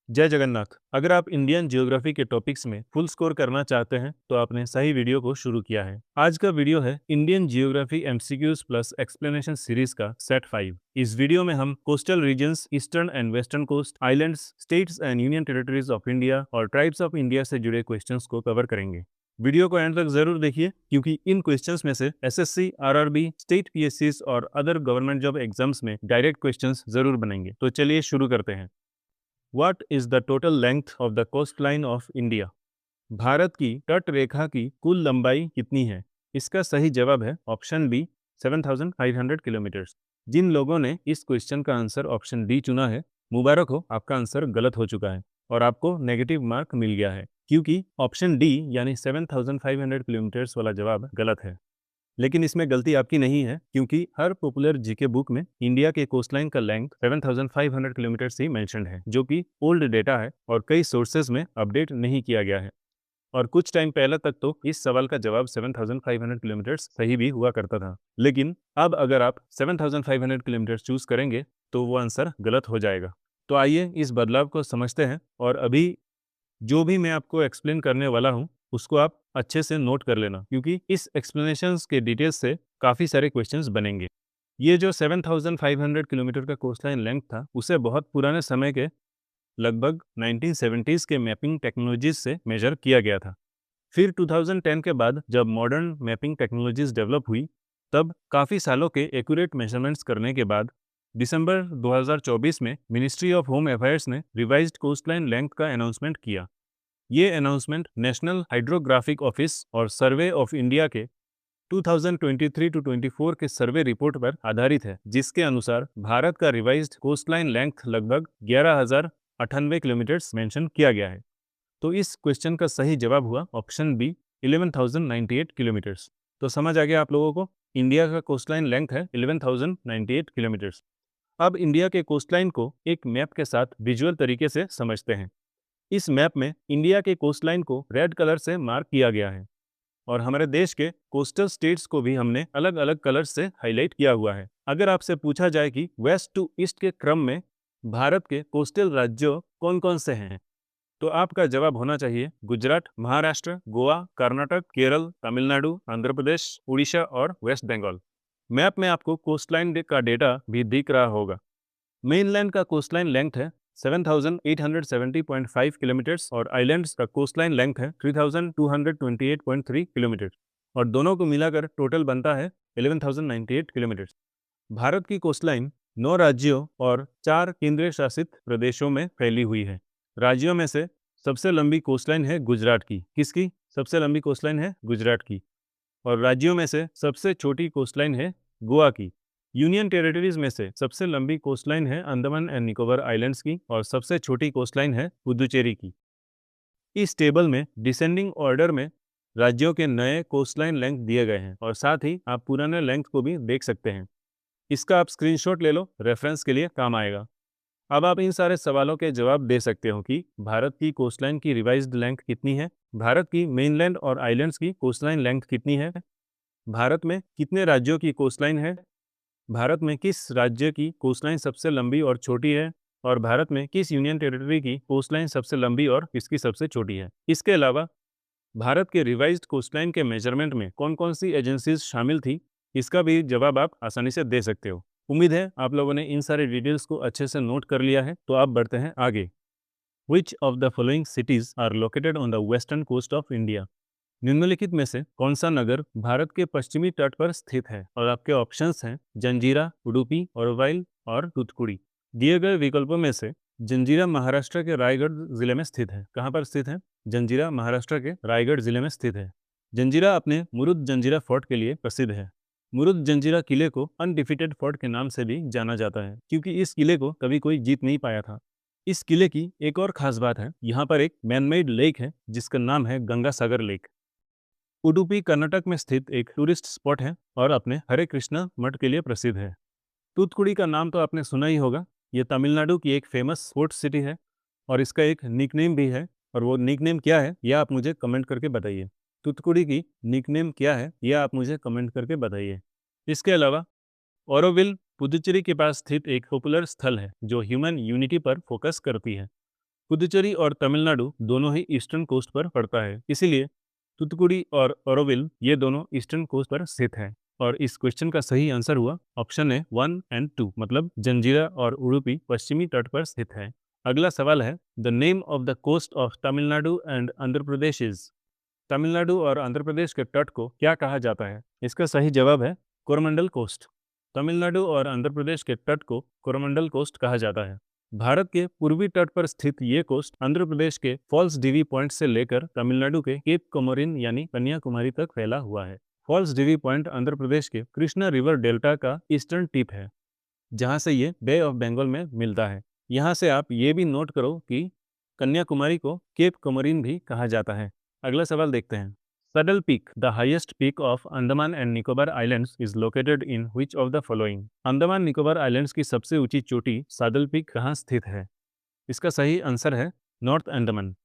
जय जगन्नाथ। अगर आप इंडियन ज्योग्राफी के टॉपिक्स में फुल स्कोर करना चाहते हैं तो आपने सही वीडियो को शुरू किया है। आज का वीडियो है Indian geography MCQs plus explanation series का सेट 5। इस वीडियो में हम coastal regions, eastern and western coast, islands, states and union territories of India और ट्राइब्स ऑफ इंडिया से जुड़े क्वेश्चंस को कवर करेंगे। वीडियो को एंड तक जरूर देखिए क्योंकि इन क्वेश्चंस में से एसएससी, आरआरबी, स्टेट पीएससीज और अदर गवर्नमेंट जॉब एग्जाम्स में डायरेक्ट क्वेश्चंस जरूर बनेंगे। तो चलिए शुरू करते हैं। What is the total length of the coastline of India? Bharat की तट रेखा की कुल लंबाई कितनी है? इसका सही जवाब है ऑप्शन बी 7,500 किलोमीटर्स। जिन लोगों ने इस क्वेश्चन का आंसर ऑप्शन डी चुना है, मुबारक हो, आपका आंसर गलत हो चुका है और आपको नेगेटिव मार्क मिल गया है क्योंकि ऑप्शन डी यानी 7,500 किलोमीटर्स वाला जवाब गलत है। लेकिन इसमें गलती आपकी नहीं है क्योंकि हर पॉपुलर जीके बुक में इंडिया के कोस्टलाइन का लेंथ 7,500 किलोमीटर ही मेंशन्ड है, जो कि ओल्ड डेटा है और कई सोर्सेज में अपडेट नहीं किया गया है। और कुछ टाइम पहले तक तो इस सवाल का जवाब 7,500 किलोमीटर सही भी हुआ करता था, लेकिन अब अगर आप 7,500 किलोमीटर चूज करेंगे तो वो आंसर गलत हो जाएगा। तो आइए इस बदलाव को समझते हैं और अभी जो भी मैं आपको एक्सप्लेन करने वाला हूँ उसको आप अच्छे से नोट कर लेना क्योंकि इस एक्सप्लेनेशंस के डिटेल्स से काफ़ी सारे क्वेश्चंस बनेंगे। ये जो 7,500 किलोमीटर का कोस्टलाइन लेंथ था उसे बहुत पुराने समय के लगभग 1970s के मैपिंग टेक्नोलॉजीज से मेजर किया गया था। फिर 2010 के बाद जब मॉडर्न मैपिंग टेक्नोलॉजीज डेवलप हुई तब काफ़ी सालों के एक्यूरेट मेजरमेंट्स करने के बाद दिसंबर 2024 में मिनिस्ट्री ऑफ होम अफेयर्स ने रिवाइज्ड कोस्टलाइन लेंथ का अनाउंसमेंट किया। ये अनाउंसमेंट नेशनल हाइड्रोग्राफिक ऑफिस और सर्वे ऑफ इंडिया के 2023 टू 24 के सर्वे रिपोर्ट पर आधारित है, जिसके अनुसार भारत का रिवाइज्ड कोस्टलाइन लेंथ लगभग 11,098 किलोमीटर मेंशन किया गया है। तो इस क्वेश्चन का सही जवाब हुआ ऑप्शन बी 11,098 किलोमीटर्स। तो समझ आ गया आप लोगों को, इंडिया का कोस्टलाइन लेंथ है 11,098 किलोमीटर्स। अब इंडिया के कोस्टलाइन को एक मैप के साथ विजुअल तरीके से समझते हैं। इस मैप में इंडिया के कोस्टलाइन को रेड कलर से मार्क किया गया है और हमारे देश के कोस्टल स्टेट्स को भी हमने अलग अलग कलर से हाईलाइट किया हुआ है। अगर आपसे पूछा जाए कि वेस्ट टू ईस्ट के क्रम में भारत के कोस्टल राज्यों कौन कौन से हैं, तो आपका जवाब होना चाहिए गुजरात, महाराष्ट्र, गोवा, कर्नाटक, केरल, तमिलनाडु, आंध्र प्रदेश, उड़ीसा और वेस्ट बंगाल। मैप में आपको कोस्टलाइन का डेटा भी दिख रहा होगा। मेनलैंड का कोस्टलाइन लेंथ है 7,870.5 किलोमीटर्स और आइलैंड्स का कोस्टलाइन लेंथ है 3,228.3 किलोमीटर और दोनों को मिलाकर टोटल बनता है 11,098 किलोमीटर। भारत की कोस्टलाइन 9 राज्यों और 4 केंद्र शासित प्रदेशों में फैली हुई है। राज्यों में से सबसे लंबी कोस्टलाइन है गुजरात की। किसकी सबसे लंबी कोस्टलाइन है? गुजरात की। और राज्यों में से सबसे छोटी कोस्टलाइन है गोवा की। यूनियन टेरिटरीज में से सबसे लंबी कोस्टलाइन है अंडमान एंड निकोबार आइलैंड्स की और सबसे छोटी कोस्टलाइन है पुदुचेरी की। इस टेबल में डिसेंडिंग ऑर्डर में राज्यों के नए कोस्टलाइन लेंथ दिए गए हैं और साथ ही आप पुराने लेंथ को भी देख सकते हैं। इसका आप स्क्रीनशॉट ले लो, रेफरेंस के लिए काम आएगा। अब आप इन सारे सवालों के जवाब दे सकते हो कि भारत की कोस्टलाइन की रिवाइज्ड लेंथ कितनी है, भारत की मेनलैंड और आइलैंड्स की कोस्टलाइन लेंथ कितनी है, भारत में कितने राज्यों की कोस्टलाइन है, भारत में किस राज्य की कोस्टलाइन सबसे लंबी और छोटी है और भारत में किस यूनियन टेरिटरी की कोस्टलाइन सबसे लंबी और किसकी सबसे छोटी है। इसके अलावा भारत के रिवाइज्ड कोस्टलाइन के मेजरमेंट में कौन कौन सी एजेंसीज शामिल थी, इसका भी जवाब आप आसानी से दे सकते हो। उम्मीद है आप लोगों ने इन सारे डिटेल्स को अच्छे से नोट कर लिया है। तो आप बढ़ते हैं आगे। Which of the following cities are located on the western coast of India? निम्नलिखित में से कौन सा नगर भारत के पश्चिमी तट पर स्थित है? और आपके ऑप्शंस हैं जंजीरा, उडुपी, ओरोवाइल और तूथकुड़ी। दिए गए विकल्पों में से जंजीरा महाराष्ट्र के रायगढ़ जिले में स्थित है। कहाँ पर स्थित है? जंजीरा महाराष्ट्र के रायगढ़ जिले में स्थित है। जंजीरा अपने मुरुद जंजीरा फोर्ट के लिए प्रसिद्ध है। मुरुद जंजीरा किले को अनडिफिटेड फोर्ट के नाम से भी जाना जाता है क्योंकि इस किले को कभी कोई जीत नहीं पाया था। इस किले की एक और खास बात है, यहाँ पर एक मैनमेड लेक है जिसका नाम है गंगा सागर लेक। उडुपी कर्नाटक में स्थित एक टूरिस्ट स्पॉट है और अपने हरे कृष्णा मठ के लिए प्रसिद्ध है। तूथकुड़ी का नाम तो आपने सुना ही होगा। ये तमिलनाडु की एक फेमस स्पोर्ट्स सिटी है और इसका एक निकनेम भी है। और वो निकनेम क्या है यह आप मुझे कमेंट करके बताइए। तूथकुड़ी की निकनेम क्या है यह आप मुझे कमेंट करके बताइए। इसके अलावा ओरोविल पुदुचेरी के पास स्थित एक पॉपुलर स्थल है जो ह्यूमन यूनिटी पर फोकस करती है। पुदुचेरी और तमिलनाडु दोनों ही ईस्टर्न कोस्ट पर पड़ता है, इसीलिए तुतुकुड़ी और ओरोविल ये दोनों ईस्टर्न कोस्ट पर स्थित हैं। और इस क्वेश्चन का सही आंसर हुआ ऑप्शन है 1 एंड 2, मतलब जंजीरा और उडुपी पश्चिमी तट पर स्थित है। अगला सवाल है, the name of the coast of Tamil Nadu and Andhra Pradesh is. Tamil Nadu और आंध्र प्रदेश के तट को क्या कहा जाता है? इसका सही जवाब है कोरोमंडल कोस्ट। तमिलनाडु और आंध्र प्रदेश के तट को कोरोमंडल कोस्ट कहा जाता है। भारत के पूर्वी तट पर स्थित ये कोस्ट आंध्र प्रदेश के फॉल्स डिवी पॉइंट से लेकर तमिलनाडु के केप कोमोरिन यानी कन्याकुमारी तक फैला हुआ है। False DV point Andhra Pradesh के कृष्णा रिवर डेल्टा का ईस्टर्न टिप है, जहां से ये बे ऑफ बंगाल में मिलता है। यहाँ से आप ये भी नोट करो कि कन्याकुमारी को केप कोमोरिन भी कहा जाता है। अगला सवाल देखते हैं। Saddle peak, the highest peak of Andaman and Nicobar islands, is located in which of the following. Andaman Nicobar islands की सबसे ऊंची चोटी सडल पीक कहाँ स्थित है? इसका सही आंसर है नॉर्थ अंडमान।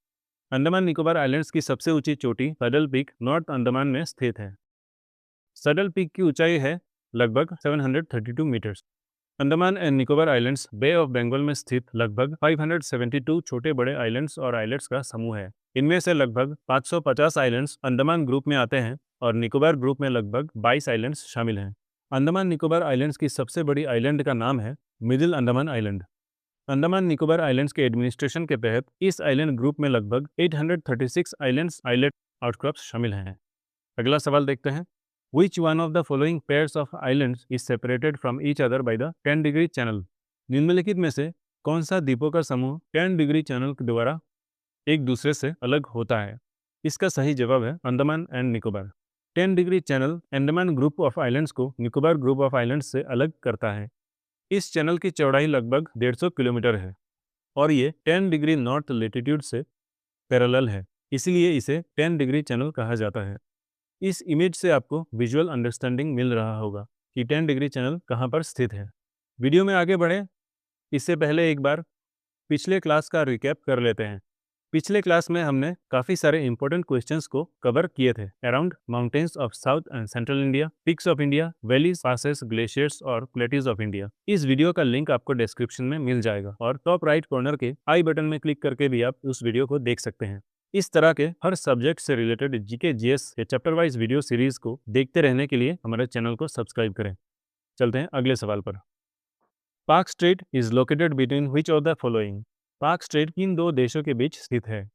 अंडमान निकोबार आइलैंड्स की सबसे ऊंची चोटी सडल पीक नॉर्थ अंडमान में स्थित है। सडल पीक की ऊंचाई है लगभग 732 metres. Andaman and Nicobar islands bay of Bengal में स्थित लगभग 572 छोटे बड़े आइलैंड्स और आइलैंड्स का समूह है। इनमें से लगभग 550 आइलैंड्स अंडमान ग्रुप में आते हैं और निकोबार ग्रुप में लगभग 22 आइलैंड्स शामिल हैं। अंडमान निकोबार आइलैंड्स की सबसे बड़ी आइलैंड का नाम है middle Andaman island. Andaman Nicobar islands के एडमिनिस्ट्रेशन के तहत इस आइलैंड ग्रुप में लगभग 836 आइलैंड्स आइलैंड आउटक्रॉप्स शामिल हैं। अगला सवाल देखते हैं। Which one of the following pairs of islands is separated from each other by the 10-degree channel? निम्नलिखित में से कौन सा द्वीपों का समूह 10 डिग्री चैनल के द्वारा एक दूसरे से अलग होता है? इसका सही जवाब है Andaman and Nicobar. 10 degree channel Andaman group of islands को निकोबार ग्रुप ऑफ आइलैंड्स से अलग करता है। इस चैनल की चौड़ाई लगभग 150 किलोमीटर है और ये 10 डिग्री नॉर्थ लेटीट्यूड से पैरेलल है, इसीलिए इसे 10 डिग्री चैनल कहा जाता है। इस इमेज से आपको विजुअल अंडरस्टैंडिंग मिल रहा होगा कि 10 डिग्री चैनल कहाँ पर स्थित है। वीडियो में आगे बढ़े इससे पहले एक बार पिछले क्लास का रिकैप कर लेते हैं। पिछले क्लास में हमने काफ़ी सारे इंपॉर्टेंट क्वेश्चंस को कवर किए थे around mountains of south and central India, peaks of India, valleys, passes, glaciers और प्लेटीज ऑफ इंडिया। इस वीडियो का लिंक आपको डिस्क्रिप्शन में मिल जाएगा और टॉप राइट कॉर्नर के आई बटन में क्लिक करके भी आप उस वीडियो को देख सकते हैं। इस तरह के हर सब्जेक्ट से रिलेटेड जीके जीएस के चैप्टर वाइज वीडियो सीरीज को देखते रहने के लिए हमारे चैनल को सब्सक्राइब करें। चलते हैं अगले सवाल पर। पाक straight is located between which of the following. पाक स्ट्रेट किन दो देशों के बीच स्थित है?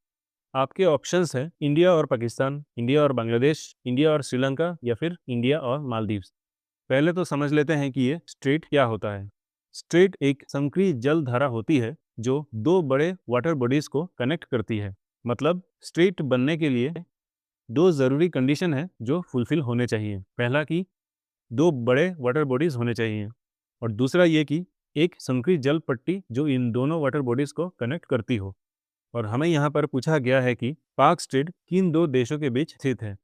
आपके ऑप्शंस हैं इंडिया और पाकिस्तान, इंडिया और बांग्लादेश, इंडिया और श्रीलंका या फिर इंडिया और मालदीव्स। पहले तो समझ लेते हैं कि ये स्ट्रेट क्या होता है। स्ट्रेट एक संक्रीय जल धारा होती है जो दो बड़े वाटर बॉडीज को कनेक्ट करती है। मतलब स्ट्रेट बनने के लिए दो ज़रूरी कंडीशन है जो फुलफिल होने चाहिए। पहला कि दो बड़े वाटर बॉडीज होने चाहिए और दूसरा ये कि एक संक्रीय जल पट्टी जो इन दोनों वाटर बॉडीज को कनेक्ट करती हो। और हमें यहाँ पर पूछा गया है कि पाक स्ट्रेट किन दो देशों के बीच स्थित है।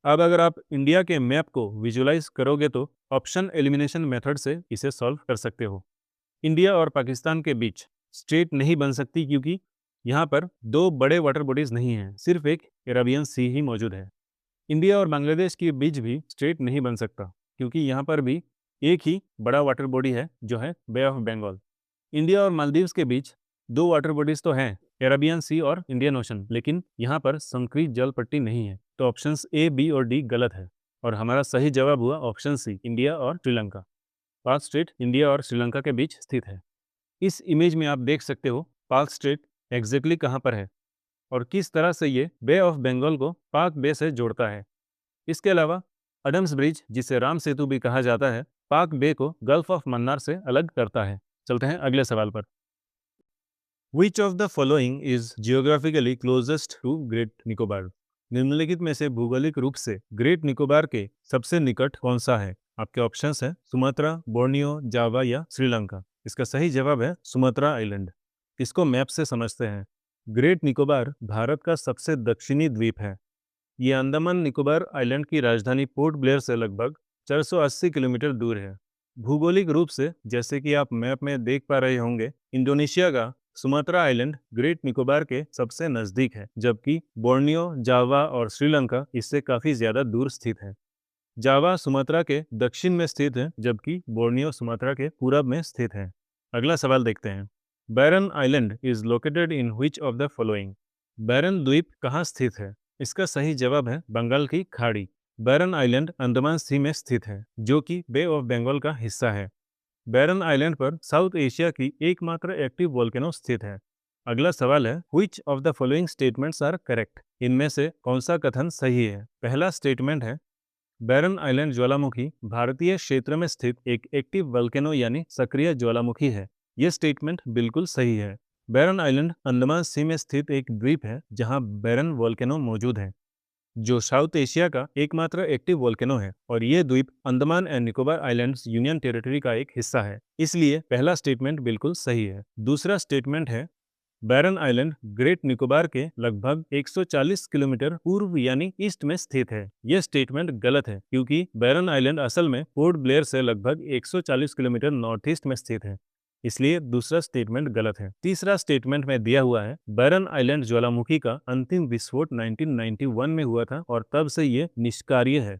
अब अगर आप इंडिया के मैप को विजुलाइज करोगे तो ऑप्शन एलिमिनेशन मेथड से इसे सॉल्व कर सकते हो। इंडिया और पाकिस्तान के बीच स्ट्रेट नहीं बन सकती क्योंकि यहाँ पर दो बड़े वाटर बॉडीज नहीं हैं, सिर्फ एक अरेबियन सी ही मौजूद है। इंडिया और बांग्लादेश के बीच भी स्ट्रेट नहीं बन सकता क्योंकि यहाँ पर भी एक ही बड़ा वाटर बॉडी है जो है बे ऑफ बंगाल। इंडिया और मालदीव्स के बीच दो वाटर बॉडीज तो हैं, अरेबियन सी और इंडियन ओशन, लेकिन यहाँ पर संक्रीय जल पट्टी नहीं है। तो ऑप्शंस ए, बी और डी गलत है और हमारा सही जवाब हुआ ऑप्शन सी, इंडिया और श्रीलंका। पाक स्ट्रेट इंडिया और श्रीलंका के बीच स्थित है। इस इमेज में आप देख सकते हो पाक स्ट्रेट एग्जैक्टली कहाँ पर है और किस तरह से ये बे ऑफ बंगाल को पाक बे से जोड़ता है। इसके अलावा अडम्स ब्रिज, जिसे राम सेतु भी कहा जाता है, पाक बे को गल्फ ऑफ मन्नार से अलग करता है। चलते हैं अगले सवाल पर। Which of the following is geographically closest to Great Nicobar? निम्नलिखित में से भौगोलिक रूप से ग्रेट निकोबार के सबसे निकट कौन सा है? आपके ऑप्शंस हैं सुमात्रा, बोर्नियो, जावा या श्रीलंका। इसका सही जवाब है सुमात्रा आइलैंड। इसको मैप से समझते हैं। ग्रेट निकोबार भारत का सबसे दक्षिणी द्वीप है। ये अंडमान निकोबार आइलैंड की राजधानी पोर्ट ब्लेयर से लगभग 480 किलोमीटर दूर है। भौगोलिक रूप से जैसे कि आप मैप में देख पा रहे होंगे, इंडोनेशिया का सुमात्रा आइलैंड ग्रेट निकोबार के सबसे नज़दीक है, जबकि बोर्नियो, जावा और श्रीलंका इससे काफ़ी ज़्यादा दूर स्थित है। जावा सुमात्रा के दक्षिण में स्थित है जबकि बोर्नियो सुमात्रा के पूरब में स्थित है। अगला सवाल देखते हैं। Barren island is located in which of the following? Barren द्वीप कहाँ स्थित है? इसका सही जवाब है बंगाल की खाड़ी। बैरन आइलैंड अंडमान सी में स्थित है, जो कि बे ऑफ बंगाल का हिस्सा है। बैरन आइलैंड पर साउथ एशिया की एकमात्र एक्टिव वोल्केनो स्थित है। अगला सवाल है, which of the following statements are correct? इनमें से कौन सा कथन सही है? पहला स्टेटमेंट है, बैरन आइलैंड ज्वालामुखी भारतीय क्षेत्र में स्थित एक एक्टिव वोल्केनो यानी सक्रिय ज्वालामुखी है। यह स्टेटमेंट बिल्कुल सही है। बैरन आइलैंड अंडमान सी में स्थित एक द्वीप है जहां बैरन वोल्केनो मौजूद है, जो साउथ एशिया का एकमात्र एक्टिव वोल्केनो है, और ये द्वीप Andaman and Nicobar islands union territory का एक हिस्सा है। इसलिए पहला स्टेटमेंट बिल्कुल सही है। दूसरा स्टेटमेंट है, बैरन आइलैंड ग्रेट निकोबार के लगभग 140 किलोमीटर पूर्व यानी ईस्ट में स्थित है। यह स्टेटमेंट गलत है, क्योंकि बैरन आइलैंड असल में पोर्ट ब्लेयर से लगभग 140 किलोमीटर नॉर्थ ईस्ट में स्थित है। इसलिए दूसरा स्टेटमेंट गलत है। तीसरा स्टेटमेंट में दिया हुआ है, बैरन आइलैंड ज्वालामुखी का अंतिम विस्फोट 1991 में हुआ था और तब से ये निष्क्रिय है।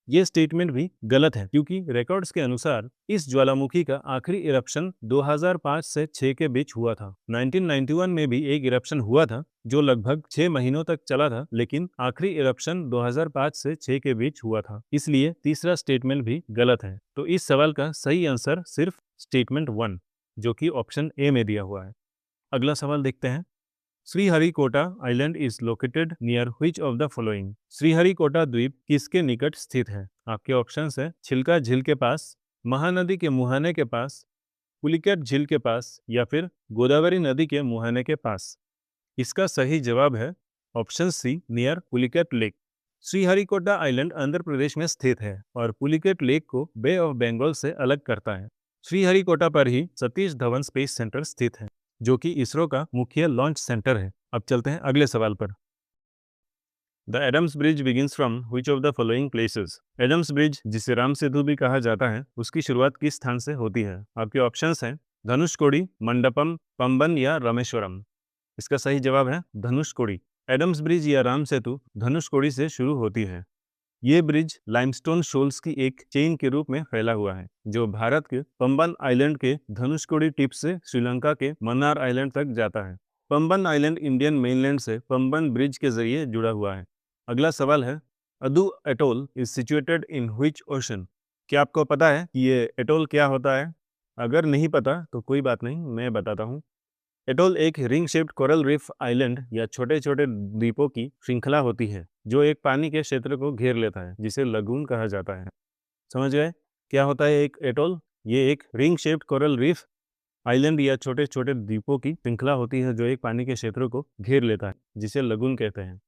ये स्टेटमेंट भी गलत है, क्योंकि रिकॉर्ड्स के अनुसार इस ज्वालामुखी का आखिरी इरप्शन 2005 से 6 के बीच हुआ था। 1991 में भी एक इरप्शन हुआ था जो लगभग 6 महीनों तक चला था, लेकिन आखिरी इरप्शन 2005 से 6 के बीच हुआ था। इसलिए तीसरा स्टेटमेंट भी गलत है। तो इस सवाल का सही आंसर सिर्फ स्टेटमेंट 1, जो कि ऑप्शन ए में दिया हुआ है। अगला सवाल देखते हैं, Sriharikota island is located near which of the following? Sriharikota द्वीप किसके निकट स्थित है? आपके ऑप्शंस है, छिलका झील के पास, महानदी के मुहाने के पास, पुलिकेट झील के पास, या फिर गोदावरी नदी के मुहाने के पास। इसका सही जवाब है option C, near Pulicat lake. Sriharikota island Andhra Pradesh में स्थित है और पुलिकेट लेक को बे ऑफ बंगाल से अलग करता है। श्रीहरिकोटा पर ही सतीश धवन स्पेस सेंटर स्थित है, जो कि इसरो का मुख्य लॉन्च सेंटर है। अब चलते हैं अगले सवाल पर। The Adam's Bridge begins from which of the following places? Adam's Bridge, जिसे राम सेतु भी कहा जाता है, उसकी शुरुआत किस स्थान से होती है? आपके ऑप्शंस हैं, धनुषकोडी, मंडपम, पंबन या रामेश्वरम। इसका सही जवाब है धनुषकोडी। एडम्स ब्रिज या राम सेतु धनुषकोडी से शुरू होती है। ये ब्रिज लाइमस्टोन शोल्स की एक चेन के रूप में फैला हुआ है, जो भारत के पंबन आइलैंड के धनुषकोडी टिप से श्रीलंका के मन्नार आइलैंड तक जाता है। पंबन आइलैंड इंडियन मेनलैंड से पंबन ब्रिज के जरिए जुड़ा हुआ है। अगला सवाल है, Addu atoll is situated in which ocean? क्या आपको पता है कि ये एटोल क्या होता है? अगर नहीं पता तो कोई बात नहीं, मैं बताता हूँ। एटोल एक ring shaped coral reef island या छोटे छोटे द्वीपों की श्रृंखला होती है, जो एक पानी के क्षेत्र को घेर लेता है, जिसे लगून कहा जाता है। समझ गए क्या होता है एक एटोल? ये एक ring shaped coral reef island या छोटे छोटे द्वीपों की श्रृंखला होती है, जो एक पानी के क्षेत्र को घेर लेता है, जिसे लगून कहते हैं।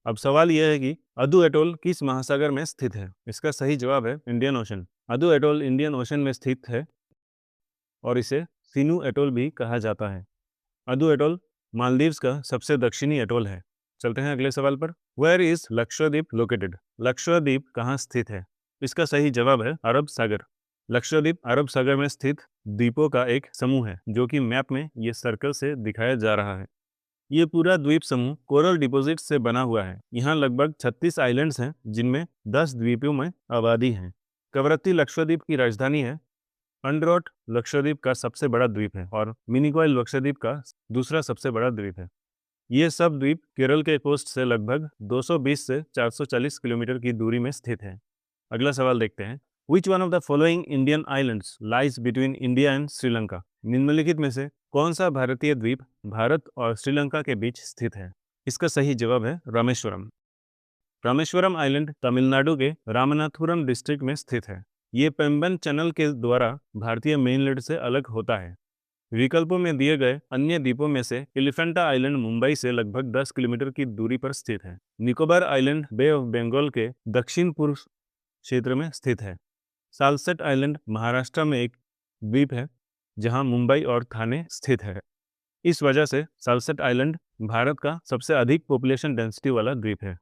अब सवाल यह है कि अदू एटोल किस महासागर में स्थित है? इसका सही जवाब है Indian Ocean. Addu atoll Indian Ocean में स्थित है और इसे सिनू एटोल भी कहा जाता है। अदू एटोल मालदीव्स का सबसे दक्षिणी एटोल है। चलते हैं अगले सवाल पर। Where is Lakshadweep located? Lakshadweep कहाँ स्थित है? इसका सही जवाब है अरब सागर। लक्षद्वीप अरब सागर में स्थित द्वीपों का एक समूह है, जो कि मैप में ये सर्कल से दिखाया जा रहा है। ये पूरा द्वीप समूह कोरल डिपॉजिट से बना हुआ है। यहाँ लगभग 36 आइलैंड्स हैं, जिनमें 10 द्वीपों में आबादी है। कवरत्ती लक्षद्वीप की राजधानी है। अंडरॉट लक्षद्वीप का सबसे बड़ा द्वीप है और मिनिकॉय लक्षद्वीप का दूसरा सबसे बड़ा द्वीप है। ये सब द्वीप केरल के कोस्ट से लगभग 220 से 440 किलोमीटर की दूरी में स्थित है। अगला सवाल देखते हैं, which one of the following Indian islands lies between India and Sri Lanka? निम्नलिखित में से कौन सा भारतीय द्वीप भारत और श्रीलंका के बीच स्थित है? इसका सही जवाब है रामेश्वरम। रामेश्वरम आइलैंड तमिलनाडु के रामनाथपुरम डिस्ट्रिक्ट में स्थित है। ये पेम्बन चैनल के द्वारा भारतीय मेनलैंड से अलग होता है। विकल्पों में दिए गए अन्य द्वीपों में से एलिफेंटा आइलैंड मुंबई से लगभग 10 किलोमीटर की दूरी पर स्थित है। Nicobar island bay of Bengal के दक्षिण पूर्व क्षेत्र में स्थित है। सालसेट आइलैंड महाराष्ट्र में एक द्वीप है, जहां मुंबई और थाने स्थित है। इस वजह से सालसेट आइलैंड भारत का सबसे अधिक पॉपुलेशन डेंसिटी वाला द्वीप है।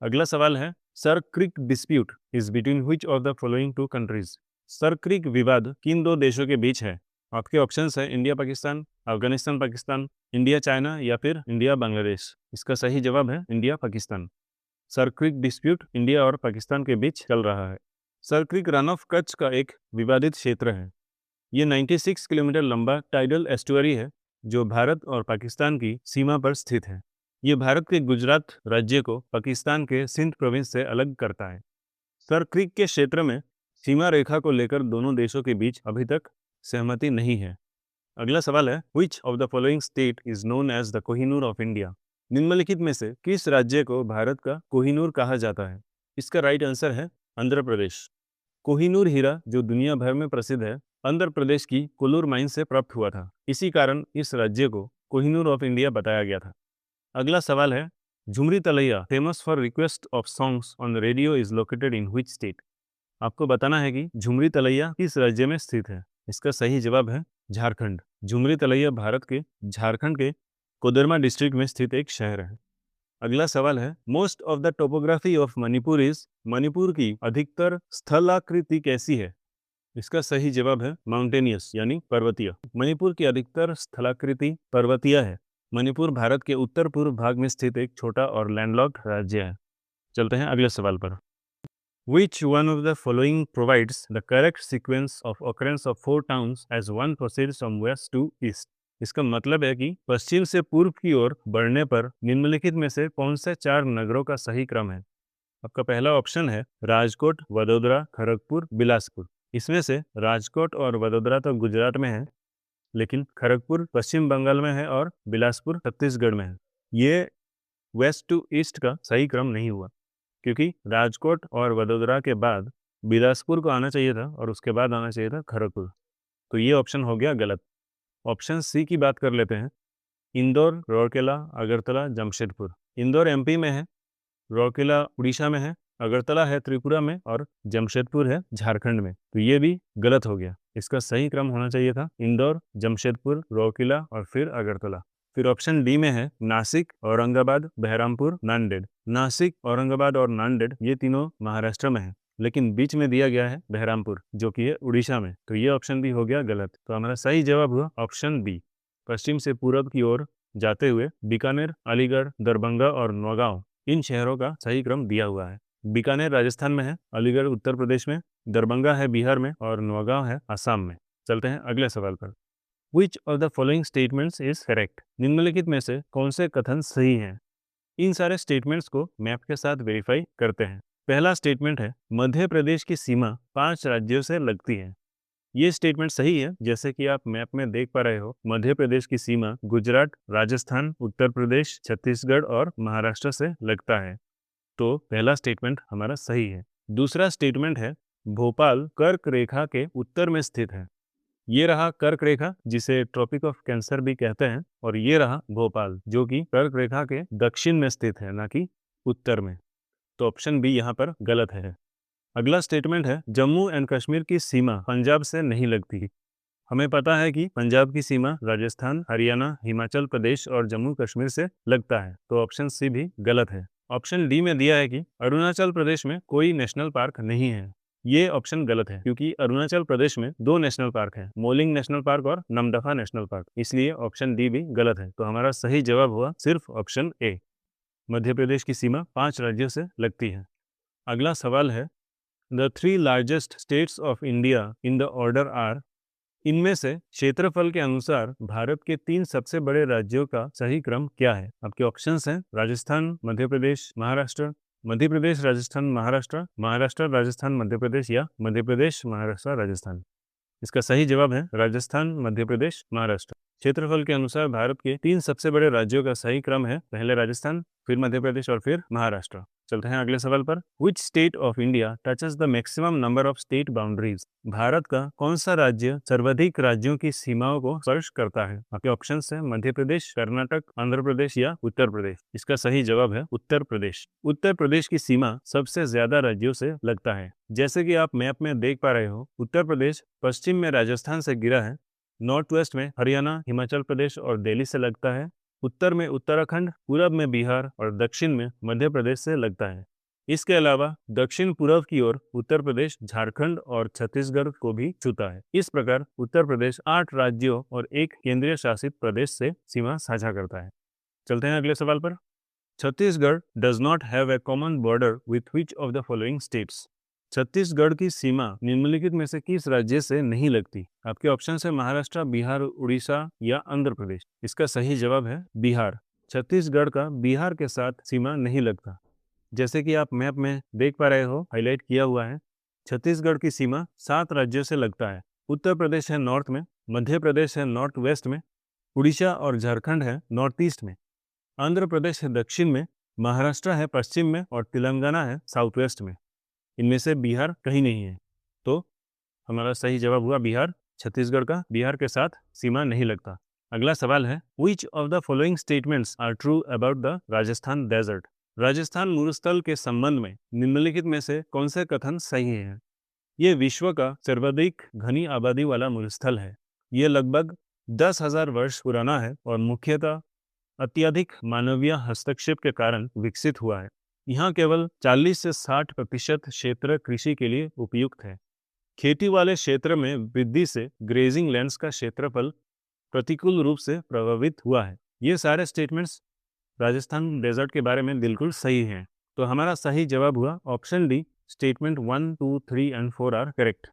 अगला सवाल है, Sir Creek dispute is between which of the following two countries? Sir Creek विवाद किन दो देशों के बीच है? आपके ऑप्शंस है India Pakistan, Afghanistan Pakistan, India China या फिर इंडिया बांग्लादेश। इसका सही जवाब है India Pakistan. Sir Creek dispute India और पाकिस्तान के बीच चल रहा है। Sir Creek Rann of Kutch का एक विवादित क्षेत्र है। ये 96 किलोमीटर लंबा टाइडल एस्टुअरी है, जो भारत और पाकिस्तान की सीमा पर स्थित है। ये भारत के गुजरात राज्य को पाकिस्तान के सिंध प्रोविंस से अलग करता है। सर क्रीक के क्षेत्र में सीमा रेखा को लेकर दोनों देशों के बीच अभी तक सहमति नहीं है। अगला सवाल है, which of the following state is known as the Kohinoor of India? निम्नलिखित में से किस राज्य को भारत का कोहिनूर कहा जाता है? इसका राइट आंसर है आंध्र प्रदेश। कोहिनूर हीरा जो दुनिया भर में प्रसिद्ध है, आंध्र प्रदेश की कोल्लूर माइन से प्राप्त हुआ था। इसी कारण इस राज्य को कोहिनूर ऑफ इंडिया बताया गया था। अगला सवाल है, Jhumri Telaiya famous for request of songs on radio is located in which state? आपको बताना है कि झुमरी तलैया किस राज्य में स्थित है। इसका सही जवाब है झारखंड। झुमरी तलैया भारत के झारखंड के कोडरमा डिस्ट्रिक्ट में स्थित एक शहर है। अगला सवाल है, most of the topography of Manipur is, Manipur की अधिकतर स्थलाकृति कैसी है? इसका सही जवाब है माउंटेनियस यानी पर्वतीय। मणिपुर की अधिकतर स्थलाकृति पर्वतीय है। मणिपुर भारत के उत्तर पूर्व भाग में स्थित एक छोटा और लैंडलॉक्ड राज्य है। चलते हैं अगले सवाल पर। Which one of the following provides the correct sequence of occurrence of four towns as one proceeds from west to east? इसका मतलब है कि पश्चिम से पूर्व की ओर बढ़ने पर निम्नलिखित में से कौन से 4 नगरों का सही क्रम है? आपका पहला ऑप्शन है राजकोट, वडोदरा, खड़गपुर, बिलासपुर। इसमें से राजकोट और वडोदरा तो गुजरात में है, लेकिन खड़गपुर पश्चिम बंगाल में है और बिलासपुर छत्तीसगढ़ में है। ये वेस्ट टू ईस्ट का सही क्रम नहीं हुआ, क्योंकि राजकोट और वडोदरा के बाद बिलासपुर को आना चाहिए था और उसके बाद आना चाहिए था खड़गपुर। तो ये ऑप्शन हो गया गलत। ऑप्शन सी की बात कर लेते हैं। इंदौर, राउरकेला, अगरतला, जमशेदपुर। इंदौर एमपी में है, राउरकेला उड़ीसा में है, अगरतला है त्रिपुरा में और जमशेदपुर है झारखंड में। तो ये भी गलत हो गया। इसका सही क्रम होना चाहिए था इंदौर, जमशेदपुर, राउरकेला और फिर अगरतला। फिर ऑप्शन डी में है नासिक, औरंगाबाद, बहरामपुर, नांदेड़। नासिक, औरंगाबाद और नांदेड़ ये तीनों महाराष्ट्र में है, लेकिन बीच में दिया गया है बहरामपुर जो कि है उड़ीसा में। तो ये ऑप्शन भी हो गया गलत। तो हमारा सही जवाब हुआ ऑप्शन बी। पश्चिम से पूरब की ओर जाते हुए बीकानेर, अलीगढ़, दरभंगा और नौगांव, इन शहरों का सही क्रम दिया हुआ है। बीकानेर राजस्थान में है, अलीगढ़ उत्तर प्रदेश में, दरभंगा है बिहार में और नौगांव है असम में। चलते हैं अगले सवाल पर। Which of the following statements is correct? निम्नलिखित में से कौन से कथन सही हैं? इन सारे स्टेटमेंट्स को मैप के साथ वेरीफाई करते हैं। पहला स्टेटमेंट है, मध्य प्रदेश की सीमा 5 राज्यों से लगती है। ये स्टेटमेंट सही है। जैसे कि आप मैप में देख पा रहे हो, मध्य प्रदेश की सीमा गुजरात, राजस्थान, उत्तर प्रदेश, छत्तीसगढ़ और महाराष्ट्र से लगता है। तो पहला स्टेटमेंट हमारा सही है। दूसरा स्टेटमेंट है, भोपाल कर्क रेखा के उत्तर में स्थित है। ये रहा कर्क रेखा, जिसे ट्रॉपिक ऑफ कैंसर भी कहते हैं, और ये रहा भोपाल जो कि कर्क रेखा के दक्षिण में स्थित है, ना कि उत्तर में। तो ऑप्शन बी यहाँ पर गलत है। अगला स्टेटमेंट है, जम्मू एंड कश्मीर की सीमा पंजाब से नहीं लगती। हमें पता है कि पंजाब की सीमा राजस्थान, हरियाणा, हिमाचल प्रदेश और जम्मू कश्मीर से लगता है। तो ऑप्शन सी भी गलत है। ऑप्शन डी में दिया है कि अरुणाचल प्रदेश में कोई नेशनल पार्क नहीं है। ये ऑप्शन गलत है, क्योंकि अरुणाचल प्रदेश में 2 नेशनल पार्क हैं, मोलिंग नेशनल पार्क और नमदफा नेशनल पार्क। इसलिए ऑप्शन डी भी गलत है। तो हमारा सही जवाब हुआ सिर्फ ऑप्शन ए। मध्य प्रदेश की सीमा 5 राज्यों से लगती है। अगला सवाल है, the 3 largest states of India in the order are. इनमें से क्षेत्रफल के अनुसार भारत के 3 सबसे बड़े राज्यों का सही क्रम क्या है? आपके ऑप्शंस हैं राजस्थान, मध्य प्रदेश, महाराष्ट्र, मध्य प्रदेश, राजस्थान, महाराष्ट्र, महाराष्ट्र, राजस्थान, मध्य प्रदेश या मध्य प्रदेश, महाराष्ट्र, राजस्थान। इसका सही जवाब है राजस्थान, मध्य प्रदेश, महाराष्ट्र। क्षेत्रफल के अनुसार भारत के 3 सबसे बड़े राज्यों का सही क्रम है, पहले राजस्थान, फिर मध्य प्रदेश और फिर महाराष्ट्र। चलते हैं अगले सवाल पर। Which state of India touches the maximum number of state boundaries? Bharat का कौन सा राज्य सर्वाधिक राज्यों की सीमाओं को स्पर्श करता है? आपके ऑप्शन है मध्य प्रदेश, कर्नाटक, आंध्र प्रदेश या उत्तर प्रदेश। इसका सही जवाब है उत्तर प्रदेश। उत्तर प्रदेश की सीमा सबसे ज्यादा राज्यों से लगता है। जैसे कि आप मैप में देख पा रहे हो, उत्तर प्रदेश पश्चिम में राजस्थान से घिरा है, नॉर्थ वेस्ट में हरियाणा, हिमाचल प्रदेश और दिल्ली से लगता है, उत्तर में उत्तराखंड, पूरब में बिहार और दक्षिण में मध्य प्रदेश से लगता है। इसके अलावा दक्षिण पूर्व की ओर उत्तर प्रदेश, झारखंड और छत्तीसगढ़ को भी छूता है। इस प्रकार उत्तर प्रदेश 8 राज्यों और 1 केंद्रीय शासित प्रदेश से सीमा साझा करता है। चलते हैं अगले सवाल पर। Chhattisgarh does not have a common border with which of the following states? Chhattisgarh की सीमा निम्नलिखित में से किस राज्य से नहीं लगती? आपके ऑप्शन है महाराष्ट्र, बिहार, उड़ीसा या आंध्र प्रदेश। इसका सही जवाब है बिहार। छत्तीसगढ़ का बिहार के साथ सीमा नहीं लगता। जैसे कि आप मैप में देख पा रहे हो, हाईलाइट किया हुआ है। छत्तीसगढ़ की सीमा 7 राज्यों से लगता है। उत्तर प्रदेश है नॉर्थ में, मध्य प्रदेश है नॉर्थ वेस्ट में, उड़ीसा और झारखंड है नॉर्थ ईस्ट में, आंध्र प्रदेश है दक्षिण में, महाराष्ट्र है पश्चिम में और तेलंगाना है साउथ वेस्ट में। इनमें से बिहार कहीं नहीं है। तो हमारा सही जवाब हुआ बिहार। छत्तीसगढ़ का बिहार के साथ सीमा नहीं लगता। अगला सवाल है, which of the following statements are true about the Rajasthan desert? Rajasthan मरुस्थल के संबंध में निम्नलिखित में से कौन से कथन सही हैं? ये विश्व का सर्वाधिक घनी आबादी वाला मरुस्थल है। ये लगभग 10,000 वर्ष पुराना है और मुख्यतः अत्यधिक मानवीय हस्तक्षेप के कारण विकसित हुआ है। यहाँ केवल 40 से 60% क्षेत्र कृषि के लिए उपयुक्त है। खेती वाले क्षेत्र में वृद्धि से ग्रेजिंग लैंड्स का क्षेत्रफल प्रतिकूल रूप से प्रभावित हुआ है। ये सारे स्टेटमेंट्स राजस्थान डेजर्ट के बारे में बिल्कुल सही हैं। तो हमारा सही जवाब हुआ option D, statement 1, 2, 3 and 4 are correct.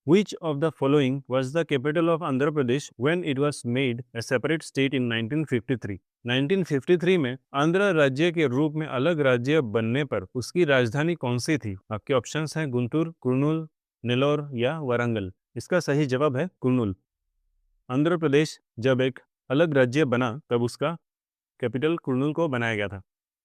Which of the following was the capital of Andhra Pradesh when it was made a separate state in 1953? 1953 में आंध्र राज्य के रूप में अलग राज्य बनने पर उसकी राजधानी कौन सी थी? आपके ऑप्शंस हैं गुंटूर, कुर्नूल, नेल्लोर या वारंगल। इसका सही जवाब है कुर्नूल। आंध्र प्रदेश जब एक अलग राज्य बना तब उसका कैपिटल कुर्नूल को बनाया गया था।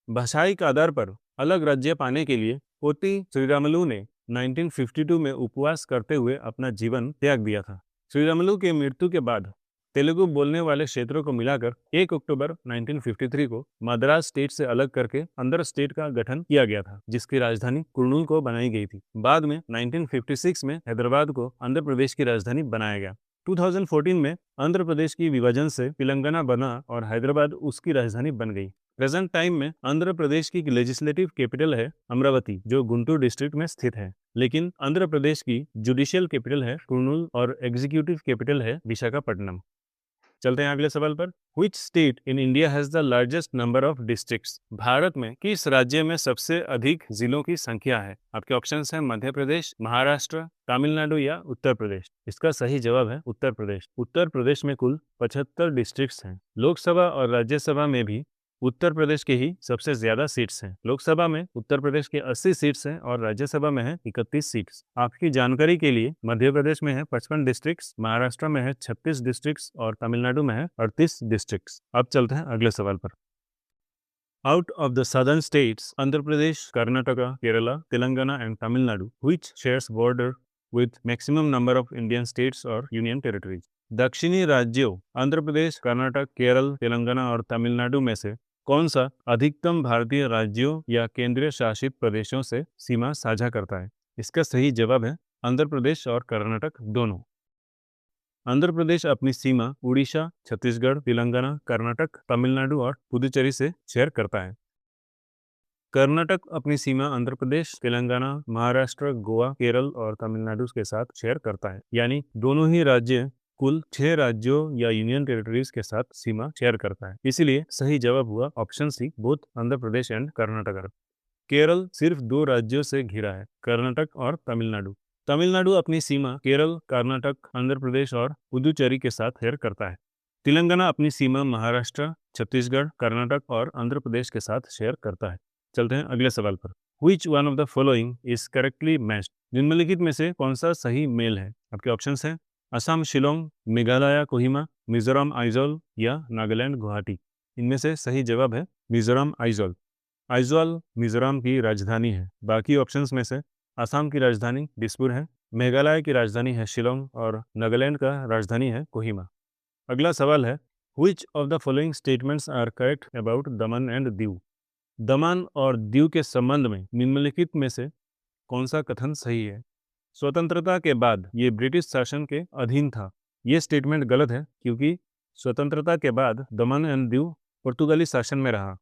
भाषाई आधार पर अलग राज्य पाने के लिए पोती श्रीरामुलु ने 1952 में उपवास करते हुए अपना जीवन त्याग दिया था। श्रीरामुलु के मृत्यु के बाद तेलुगु बोलने वाले क्षेत्रों को मिलाकर 1 अक्टूबर 1953 को मद्रास स्टेट से अलग करके आंध्र स्टेट का गठन किया गया था, जिसकी राजधानी कुर्नूल को बनाई गई थी। बाद में 1956 में हैदराबाद को आंध्र प्रदेश की राजधानी बनाया गया। 2014 में आंध्र प्रदेश की विभाजन से तेलंगाना बना और हैदराबाद उसकी राजधानी बन गई। प्रेजेंट टाइम में आंध्र प्रदेश की लेजिस्लेटिव कैपिटल है अमरावती, जो गुंटूर डिस्ट्रिक्ट में स्थित है। लेकिन आंध्र प्रदेश की जुडिशियल कैपिटल है कुर्नूल और एग्जीक्यूटिव कैपिटल है विशाखापट्टनम। चलते हैं अगले सवाल पर। Which state in India has the largest number of districts? Bharat में किस राज्य में सबसे अधिक जिलों की संख्या है? आपके ऑप्शंस हैं मध्य प्रदेश, महाराष्ट्र, तमिलनाडु या उत्तर प्रदेश। इसका सही जवाब है उत्तर प्रदेश। उत्तर प्रदेश में कुल 75 डिस्ट्रिक्ट्स हैं। लोकसभा और राज्यसभा में भी उत्तर प्रदेश के ही सबसे ज्यादा सीट्स हैं। लोकसभा में उत्तर प्रदेश के 80 सीट्स हैं और राज्यसभा में है 31 सीट्स। आपकी जानकारी के लिए मध्य प्रदेश में है 55 डिस्ट्रिक्ट्स, महाराष्ट्र में है 36 डिस्ट्रिक्ट्स और तमिलनाडु में है 38 डिस्ट्रिक्ट्स। अब चलते हैं अगले सवाल पर। Out of the southern states, Andhra Pradesh, Karnataka, Kerala, Telangana and Tamil Nadu, which shares border with maximum number of Indian states or union territories? दक्षिणी राज्यों आंध्र प्रदेश, कर्नाटक, केरल, तेलंगाना और तमिलनाडु में से कौन सा अधिकतम भारतीय राज्यों या केंद्रीय शासित प्रदेशों से सीमा साझा करता है? इसका सही जवाब है आंध्र प्रदेश और कर्नाटक दोनों। आंध्र प्रदेश अपनी सीमा उड़ीसा, छत्तीसगढ़, तेलंगाना, कर्नाटक, तमिलनाडु और पुदुचेरी से शेयर करता है। कर्नाटक अपनी सीमा आंध्र प्रदेश, तेलंगाना, महाराष्ट्र, गोवा, केरल और तमिलनाडु के साथ शेयर करता है। यानी दोनों ही राज्य कुल 6 राज्यों या यूनियन टेरिटरीज के साथ सीमा शेयर करता है। इसीलिए सही जवाब हुआ option C, both Andhra Pradesh and Karnataka. Kerala सिर्फ 2 राज्यों से घिरा है, कर्नाटक और तमिलनाडु। तमिलनाडु अपनी सीमा केरल, कर्नाटक, आंध्र प्रदेश और पुदुचेरी के साथ शेयर करता है। तेलंगाना अपनी सीमा महाराष्ट्र, छत्तीसगढ़, कर्नाटक और आंध्र प्रदेश के साथ शेयर करता है। चलते हैं अगले सवाल पर। Which one of the following is correctly matched? निम्नलिखित में से कौन सा सही मेल है? आपके ऑप्शंस हैं असम शिलोंग, मेघालय कोहिमा, मिजोरम आइजोल या नागालैंड गुवाहाटी। इनमें से सही जवाब है मिजोरम आइजोल। आइजोल मिजोरम की राजधानी है। बाकी ऑप्शंस में से असम की राजधानी दिसपुर है, मेघालय की राजधानी है शिलोंग और नागालैंड का राजधानी है कोहिमा। अगला सवाल है, Which of the following statements are correct about Daman and Diu? दमन और दीव के संबंध में निम्नलिखित में से कौन सा कथन सही है? स्वतंत्रता के बाद ये ब्रिटिश शासन के अधीन था। ये स्टेटमेंट गलत है, क्योंकि स्वतंत्रता के बाद दमन एंड दीव पुर्तगाली शासन में रहा।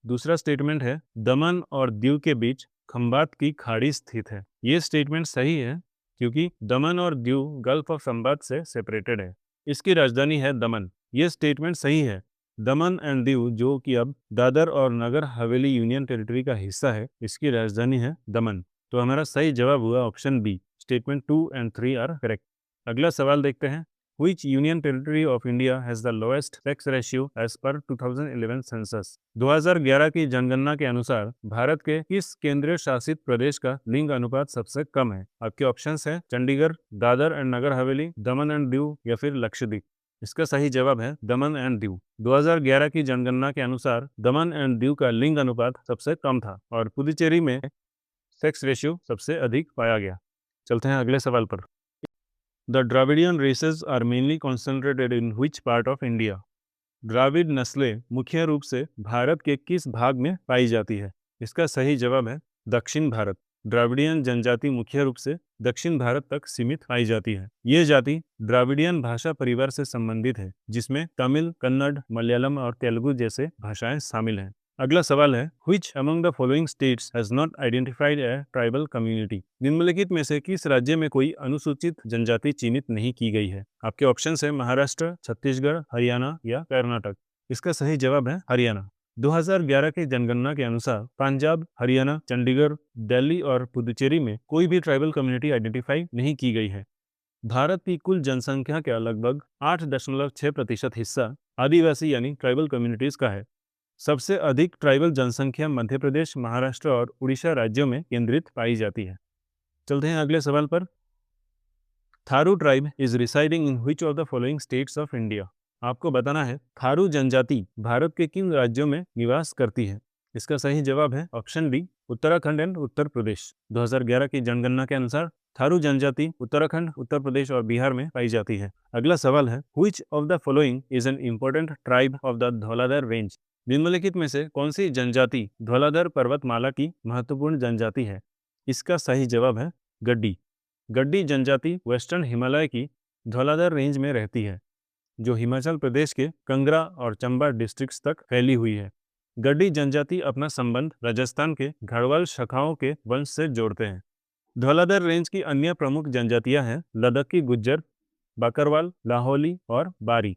दूसरा स्टेटमेंट है दमन और दीव के बीच खंबात की खाड़ी स्थित है। ये स्टेटमेंट सही है, क्योंकि दमन और दीव गल्फ ऑफ खंबात से सेपरेटेड है। इसकी राजधानी है दमन। ये स्टेटमेंट सही है। दमन एंड दीव, जो कि अब दादर और नगर हवेली यूनियन टेरिटरी का हिस्सा है, इसकी राजधानी है दमन। तो हमारा सही जवाब हुआ option B, statement 2 and 3 are correct. अगला सवाल देखते हैं। Which union territory of India has the lowest sex ratio as per 2011 census? 2011 की जनगणना के अनुसार भारत के किस केंद्रीय शासित प्रदेश का लिंग अनुपात सबसे कम है? आपके ऑप्शंस हैं Chandigarh, Dadar and Nagar Haveli, Daman and Diu या फिर लक्षद्वीप। इसका सही जवाब है दमन एंड दीव। 2011 की जनगणना के अनुसार दमन एंड दीव का लिंग अनुपात सबसे कम था और पुदुचेरी में सेक्स रेशियो सबसे अधिक पाया गया। चलते हैं अगले सवाल पर। The Dravidian races are mainly concentrated in which part of India? द्राविड नस्लें मुख्य रूप से भारत के किस भाग में पाई जाती है? इसका सही जवाब है दक्षिण भारत। द्राविडियन जनजाति मुख्य रूप से दक्षिण भारत तक सीमित पाई जाती है। ये जाति द्राविडियन भाषा परिवार से संबंधित है, जिसमें तमिल, कन्नड़, मलयालम और तेलुगु जैसे भाषाएं शामिल हैं। अगला सवाल है, Which among the following states has not identified a tribal community? निम्नलिखित में से किस राज्य में कोई अनुसूचित जनजाति चिन्हित नहीं की गई है? आपके ऑप्शन है महाराष्ट्र, छत्तीसगढ़, हरियाणा या कर्नाटक। इसका सही जवाब है हरियाणा। 2011 की जनगणना के अनुसार पंजाब, हरियाणा, चंडीगढ़, दिल्ली और पुदुचेरी में कोई भी ट्राइबल कम्युनिटी आइडेंटिफाई नहीं की गई है। भारत की कुल जनसंख्या का लगभग 8.6% हिस्सा आदिवासी यानी ट्राइबल कम्युनिटीज का है। सबसे अधिक ट्राइबल जनसंख्या मध्य प्रदेश, महाराष्ट्र और उड़ीसा राज्यों में केंद्रित पाई जाती है। चलते हैं अगले सवाल पर। Tharu tribe is residing in which of the following states of India? आपको बताना है थारू जनजाति भारत के किन राज्यों में निवास करती है? इसका सही जवाब है option B, Uttarakhand and Uttar Pradesh. 2011 की जनगणना के अनुसार थारू जनजाति उत्तराखंड, उत्तर प्रदेश और बिहार में पाई जाती है। अगला सवाल है, which of the following is an important tribe of the Dhauladhar range? निम्नलिखित में से कौन सी जनजाति धौलाधर पर्वतमाला की महत्वपूर्ण जनजाति है? इसका सही जवाब है गड्डी। गड्डी जनजाति वेस्टर्न हिमालय की धौलाधर रेंज में रहती है, जो हिमाचल प्रदेश के कंगरा और चंबा डिस्ट्रिक्ट्स तक फैली हुई है। गड्डी जनजाति अपना संबंध राजस्थान के गढ़वाल शाखाओं के वंश से जोड़ते हैं। धौलाधर रेंज की अन्य प्रमुख जनजातियां हैं लद्दाखी गुज्जर, बकरवाल, लाहौली और बारी।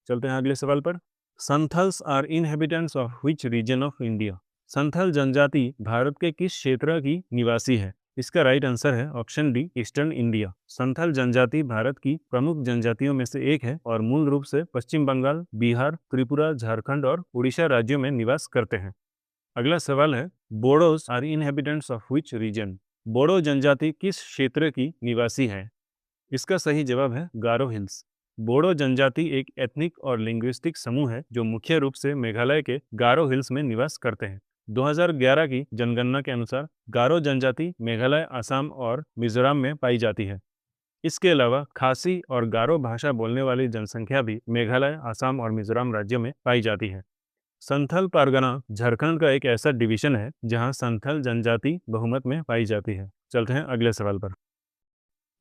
चलते हैं अगले सवाल पर। Santhals are inhabitants of which region of India? Santhal जनजाति भारत के किस क्षेत्र की निवासी है? इसका राइट आंसर है option D, eastern India. Santhal जनजाति भारत की प्रमुख जनजातियों में से एक है और मूल रूप से पश्चिम बंगाल, बिहार, त्रिपुरा, झारखंड और उड़ीसा राज्यों में निवास करते हैं। अगला सवाल है, Bodos are inhabitants of which region? Bodo जनजाति किस क्षेत्र की निवासी है? इसका सही जवाब है गारो हिल्स। बोडो जनजाति एक एथनिक और लिंग्विस्टिक समूह है जो मुख्य रूप से मेघालय के गारो हिल्स में निवास करते हैं। 2011 की जनगणना के अनुसार गारो जनजाति मेघालय, असम और मिजोरम में पाई जाती है। इसके अलावा खासी और गारो भाषा बोलने वाली जनसंख्या भी मेघालय, असम और मिजोरम राज्यों में पाई जाती है। संथल परगना झारखंड का एक ऐसा डिवीजन है जहां संथल जनजाति बहुमत में पाई जाती है। चलते हैं अगले सवाल पर।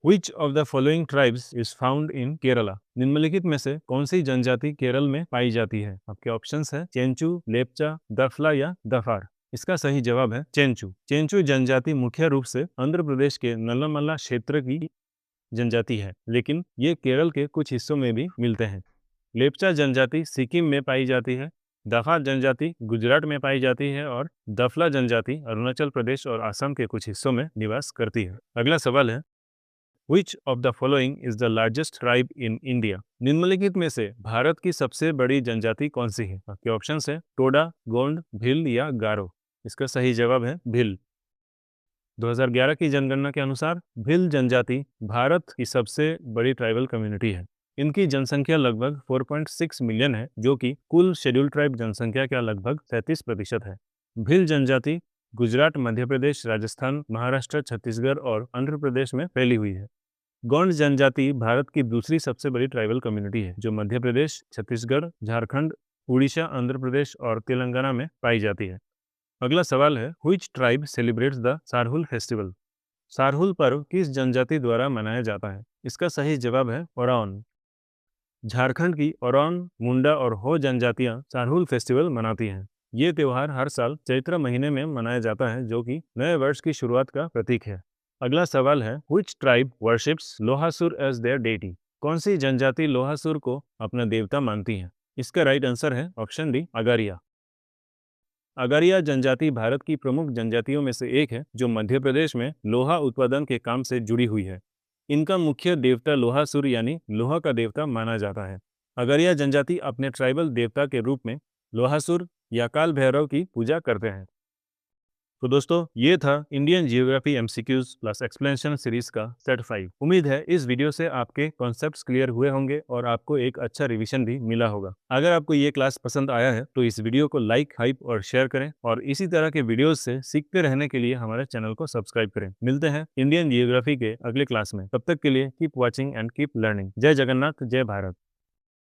Which of the following tribes is found in Kerala? निम्नलिखित में से कौन सी जनजाति केरल में पाई जाती है? आपके ऑप्शंस है चेंचू, लेप्चा, दफला या दफार। इसका सही जवाब है चेंचू। चेंचू जनजाति मुख्य रूप से आंध्र प्रदेश के नल्लमला क्षेत्र की जनजाति है, लेकिन ये केरल के कुछ हिस्सों में भी मिलते हैं। लेप्चा जनजाति सिक्किम में पाई जाती है, दफा जनजाति गुजरात में पाई जाती है और दफला जनजाति अरुणाचल प्रदेश और असम के कुछ हिस्सों में निवास करती है। अगला सवाल है, Which of the following is the largest tribe in India? निम्नलिखित में से भारत की सबसे बड़ी जनजाति कौन सी है? आपके ऑप्शंस है टोडा, गोंड, भील या गारो। इसका सही जवाब है भील। 2011 की जनगणना के अनुसार भील जनजाति भारत की सबसे बड़ी ट्राइबल कम्युनिटी है। इनकी जनसंख्या लगभग 4.6 मिलियन है, जो कि कुल शेड्यूल ट्राइब जनसंख्या का लगभग 33% है। भील जनजाति गुजरात, मध्य प्रदेश, राजस्थान, महाराष्ट्र, छत्तीसगढ़ और आंध्र प्रदेश में फैली हुई है। गोंड जनजाति भारत की दूसरी सबसे बड़ी ट्राइबल कम्युनिटी है, जो मध्य प्रदेश, छत्तीसगढ़, झारखंड, उड़ीसा, आंध्र प्रदेश और तेलंगाना में पाई जाती है। अगला सवाल है, Which tribe celebrates the Sarhul festival? Sarhul पर्व किस जनजाति द्वारा मनाया जाता है? इसका सही जवाब है ओराओन। झारखंड की ओराओन, मुंडा और हो जनजातियां सारहुल फेस्टिवल मनाती हैं। ये त्यौहार हर साल चैत्र महीने में मनाया जाता है, जो कि नए वर्ष की शुरुआत का प्रतीक है। अगला सवाल है, Which tribe worships Lohasur as their deity? कौन सी जनजाति लोहासुर को अपना देवता मानती है? इसका राइट आंसर है ऑप्शन डी, अगारिया। अगारिया जनजाति भारत की प्रमुख जनजातियों में से एक है जो मध्य प्रदेश में लोहा उत्पादन के काम से जुड़ी हुई है। इनका मुख्य देवता लोहासुर यानी लोहा का देवता माना जाता है। अगारिया जनजाति अपने ट्राइबल देवता के रूप में लोहासुर या काल भैरव की पूजा करते हैं। तो दोस्तों, ये था Indian geography MCQs plus explanation series का सेट 5। उम्मीद है इस वीडियो से आपके कॉन्सेप्ट्स क्लियर हुए होंगे और आपको एक अच्छा रिवीजन भी मिला होगा। अगर आपको ये क्लास पसंद आया है तो इस वीडियो को लाइक, हाइप और शेयर करें और इसी तरह के वीडियोज से सीखते रहने के लिए हमारे चैनल को सब्सक्राइब करें। मिलते हैं इंडियन जियोग्राफी के अगले क्लास में। तब तक के लिए keep watching and keep learning. जय जगन्नाथ, जय भारत।